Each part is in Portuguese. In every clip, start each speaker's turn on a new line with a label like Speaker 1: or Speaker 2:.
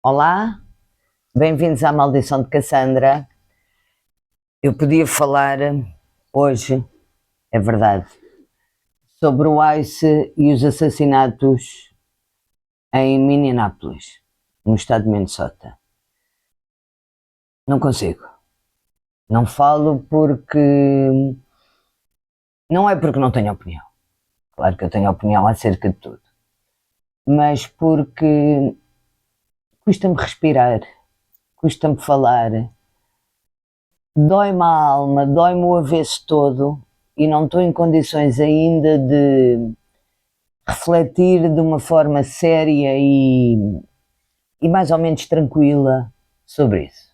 Speaker 1: Olá, bem-vindos à Maldição de Cassandra. Eu podia falar hoje, é verdade, sobre o ICE e os assassinatos em Minneapolis, no estado de Minnesota. Não consigo. Não falo porque. Não é porque não tenho opinião. Claro que eu tenho opinião acerca de tudo. Mas porque custa-me respirar, custa-me falar, dói-me a alma, dói-me o avesso todo e não estou em condições ainda de refletir de uma forma séria e mais ou menos tranquila sobre isso.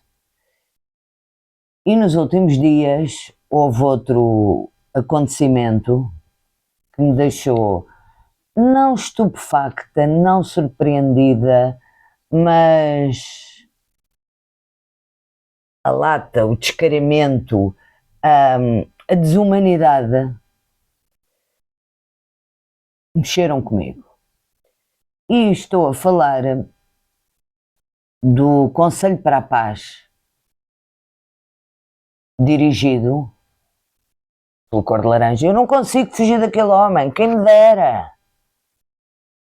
Speaker 1: E nos últimos dias houve outro acontecimento que me deixou não estupefacta, não surpreendida, mas a lata, o descaramento, a desumanidade mexeram comigo. E estou a falar do Conselho para a Paz, dirigido pelo Cor de Laranja. Eu não consigo fugir daquele homem, quem me dera.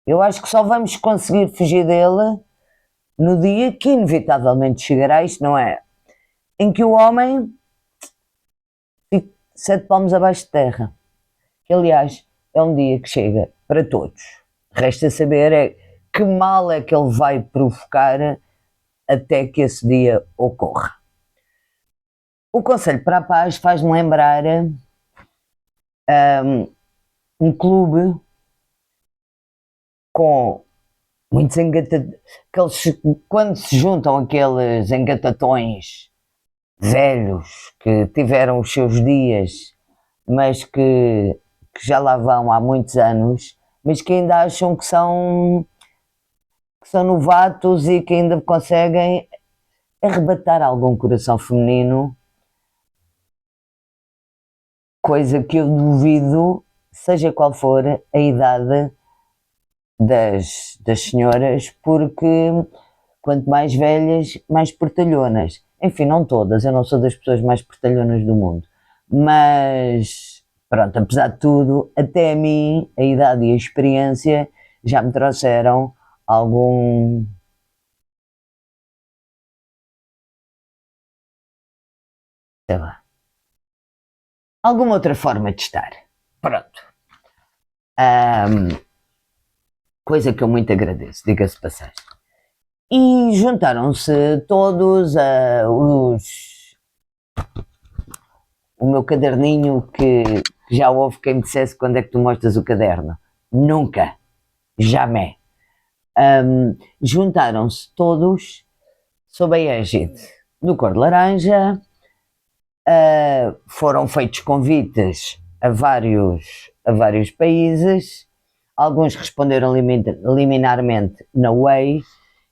Speaker 1: Eu acho que só vamos conseguir fugir dele no dia que inevitavelmente chegará, isto não é, em que o homem fique 7 palmos abaixo de terra. Que, aliás, é um dia que chega para todos. Resta saber que mal é que ele vai provocar até que esse dia ocorra. O Conselho para a Paz faz-me lembrar um clube com muitos quando se juntam aqueles engatatões velhos que tiveram os seus dias, mas que já lá vão há muitos anos, mas que ainda acham que são novatos e que ainda conseguem arrebatar algum coração feminino, coisa que eu duvido, seja qual for a idade das senhoras, porque quanto mais velhas, mais portalhonas. Enfim, não todas, eu não sou das pessoas mais portalhonas do mundo, mas pronto, apesar de tudo, até a mim, a idade e a experiência já me trouxeram algum, sei lá, alguma outra forma de estar. Pronto. Ahm, Coisa que eu muito agradeço, diga-se de passagem. E juntaram-se todos o meu caderninho que já houve quem me dissesse quando é que tu mostras o caderno. Nunca, jamais. Juntaram-se todos sob a égide do Cor de Laranja, foram feitos convites a vários países, alguns responderam liminarmente na Way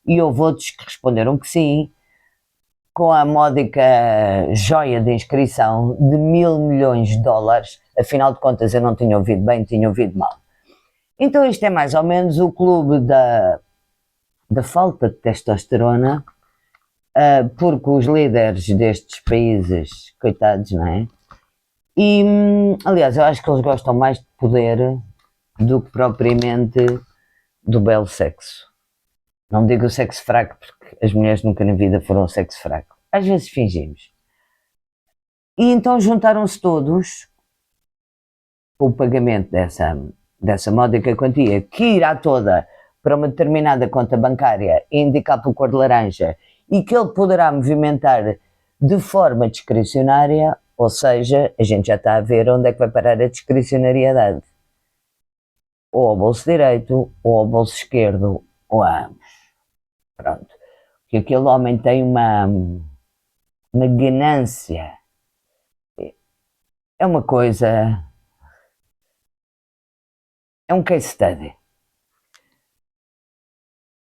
Speaker 1: e houve outros que responderam que sim, com a módica joia de inscrição de US$ 1.000 milhões. Afinal de contas, eu não tinha ouvido bem, tinha ouvido mal. Então, isto é mais ou menos o clube da falta de testosterona, porque os líderes destes países, coitados, não é? E, aliás, eu acho que eles gostam mais de poder do que propriamente do belo sexo. Não digo o sexo fraco, porque as mulheres nunca na vida foram sexo fraco. Às vezes fingimos. E então juntaram-se todos com o pagamento dessa módica quantia, que irá toda para uma determinada conta bancária indicada pelo Cor de Laranja e que ele poderá movimentar de forma discricionária, ou seja, a gente já está a ver onde é que vai parar a discricionariedade. Ou ao bolso direito, ou ao bolso esquerdo, ou a ambos. Pronto. Que aquele homem tem uma ganância. É uma coisa. É um case study.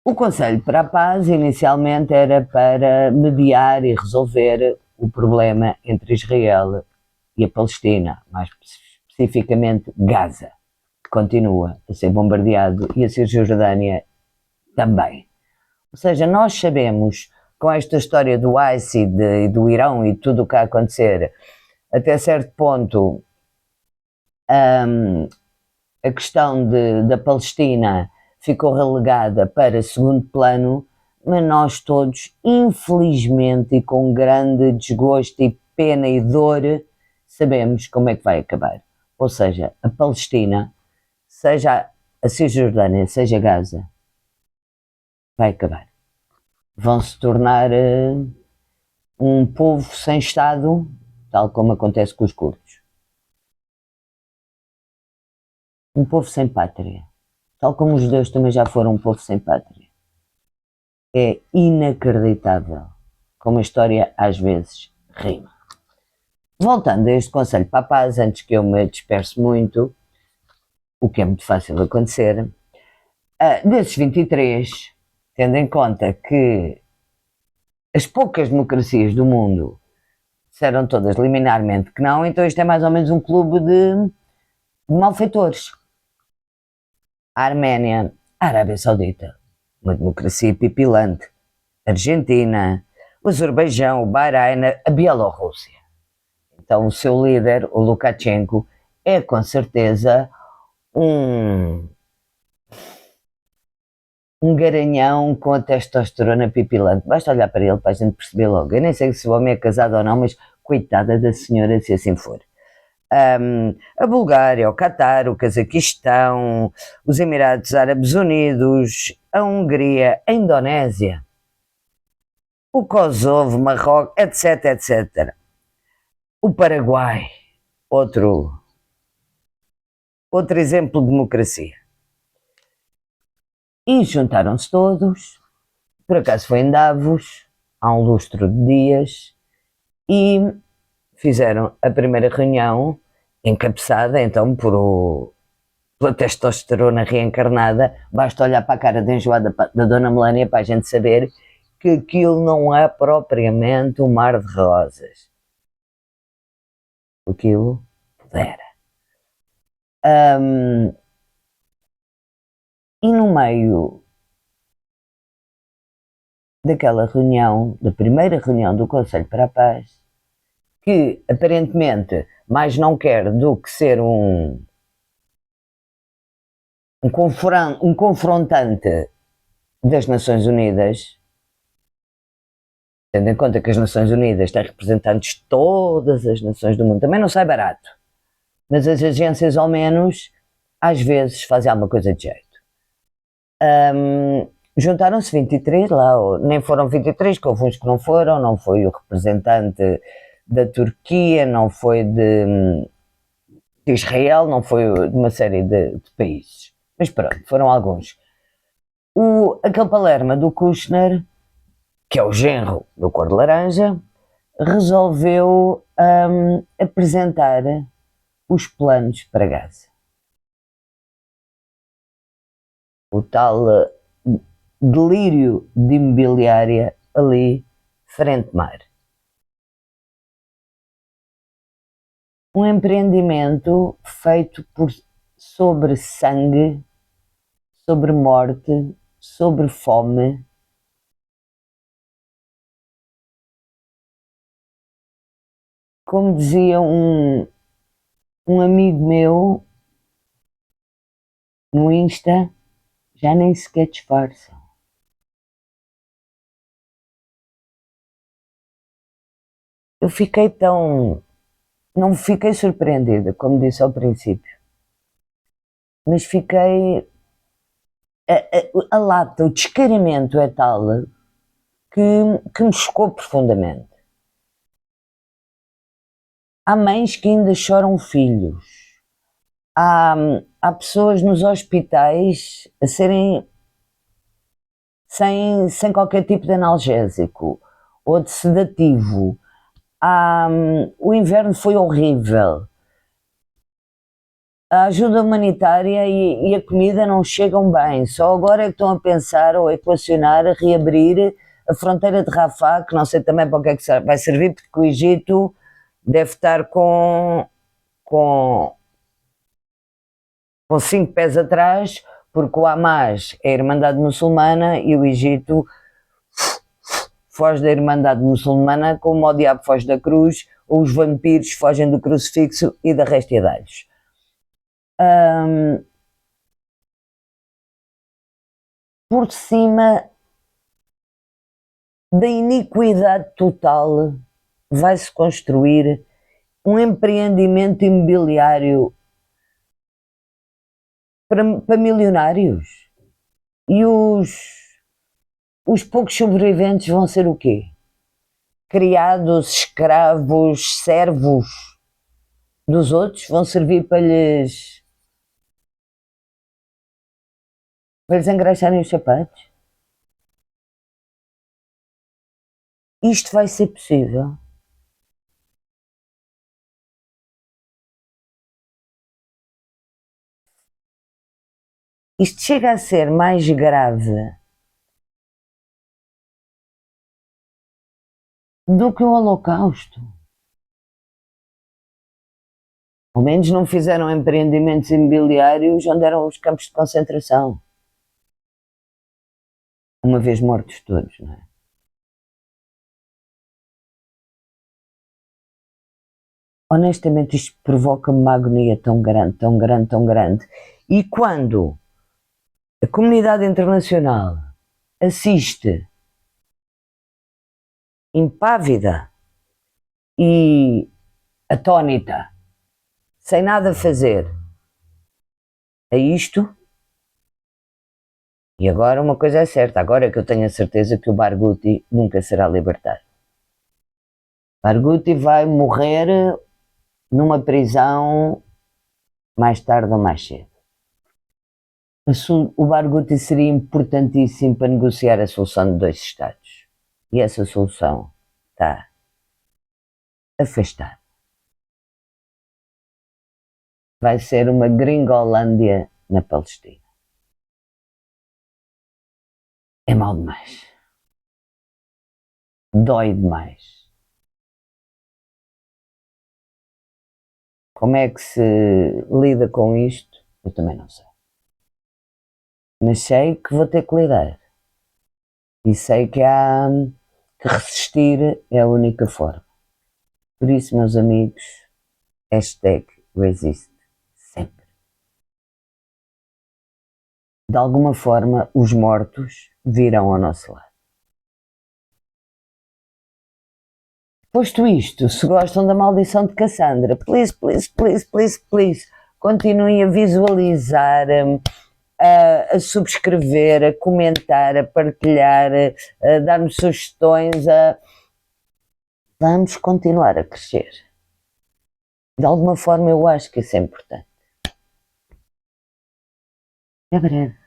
Speaker 1: O Conselho para a Paz inicialmente era para mediar e resolver o problema entre Israel e a Palestina, mais especificamente Gaza, que continua a ser bombardeado, e a Cisjordânia também. Ou seja, nós sabemos, com esta história do ICE e do Irão e tudo o que a acontecer, até certo ponto, a questão da Palestina ficou relegada para segundo plano, mas nós todos, infelizmente e com grande desgosto e pena e dor, sabemos como é que vai acabar. Ou seja, a Palestina, seja a Cisjordânia, seja Gaza, vai acabar. Vão se tornar um povo sem Estado, tal como acontece com os curdos. Um povo sem pátria. Tal como os judeus também já foram um povo sem pátria. É inacreditável como a história às vezes rima. Voltando a este conselho para a paz, antes que eu me disperse muito, o que é muito fácil de acontecer, desses 23, tendo em conta que as poucas democracias do mundo disseram todas liminarmente que não, então isto é mais ou menos um clube de malfeitores. A Arménia, a Arábia Saudita, uma democracia pipilante, a Argentina, o Azerbaijão, o Bahrein, a Bielorrússia. Então o seu líder, o Lukashenko, é com certeza um garanhão com a testosterona pipilante. Basta olhar para ele para a gente perceber logo. Eu nem sei se o homem é casado ou não, mas coitada da senhora se assim for. A Bulgária, o Catar, o Cazaquistão, os Emirados Árabes Unidos, a Hungria, a Indonésia, o Kosovo, Marrocos, etc, etc. O Paraguai, outro exemplo de democracia. E juntaram-se todos, por acaso foi em Davos, há um lustro de dias, e fizeram a primeira reunião, encabeçada então pela testosterona reencarnada. Basta olhar para a cara de enjoada da Dona Melania para a gente saber que aquilo não é propriamente um mar de rosas. Aquilo era. E no meio daquela reunião, da primeira reunião do Conselho para a Paz, que aparentemente mais não quer do que ser um confrontante das Nações Unidas, tendo em conta que as Nações Unidas têm representantes de todas as nações do mundo, também não sai barato, mas as agências ao menos às vezes fazem alguma coisa de jeito. Juntaram-se 23 lá, nem foram 23, que houve uns que não foram, não foi o representante da Turquia, não foi de Israel, não foi de uma série de países, mas pronto, foram alguns. Aquele palerma do Kushner, que é o genro do Cor de Laranja, resolveu apresentar os planos para Gaza. O tal delírio de imobiliária ali, frente-mar. Um empreendimento feito sobre sangue, sobre morte, sobre fome. Como dizia um amigo meu no Insta, já nem sequer disfarçam. Eu fiquei não fiquei surpreendida, como disse ao princípio, mas fiquei, a lata, o descaramento é tal que me chocou profundamente. Há mães que ainda choram filhos, há pessoas nos hospitais a serem sem qualquer tipo de analgésico ou de sedativo. O inverno foi horrível. A ajuda humanitária e a comida não chegam bem. Só agora é que estão a pensar ou a equacionar a reabrir a fronteira de Rafah, que não sei também para o que é que vai servir, porque o Egito deve estar com 5 pés atrás, porque o Hamas é a Irmandade Muçulmana e o Egito foge da Irmandade Muçulmana, como o diabo foge da cruz, ou os vampiros fogem do crucifixo e da réstia de alhos. Por cima da iniquidade total, vai-se construir um empreendimento imobiliário para milionários. E os poucos sobreviventes vão ser o quê? Criados, escravos, servos dos outros? Vão servir para lhes engraxarem os sapatos? Isto vai ser possível? Isto chega a ser mais grave do que o Holocausto. Ao menos não fizeram empreendimentos imobiliários onde eram os campos de concentração. Uma vez mortos todos, não é? Honestamente, isto provoca-me uma agonia tão grande, tão grande, tão grande. E quando a comunidade internacional assiste impávida e atónita, sem nada fazer a isto, e agora uma coisa é certa, agora é que eu tenho a certeza que o Barghouti nunca será libertado. Barghouti vai morrer numa prisão mais tarde ou mais cedo. O Barghouti seria importantíssimo para negociar a solução de 2 Estados. E essa solução está afastada. Vai ser uma Gringolândia na Palestina. É mau demais. Dói demais. Como é que se lida com isto? Eu também não sei. Mas sei que vou ter que lidar. E sei que há que resistir, é a única forma. Por isso, meus amigos, #resiste sempre. De alguma forma, os mortos virão ao nosso lado. Posto isto, se gostam da maldição de Cassandra, please, please, please, please, please, continuem a visualizar, a subscrever, a comentar, a partilhar, a dar-me sugestões, vamos continuar a crescer. De alguma forma eu acho que isso é importante. É breve.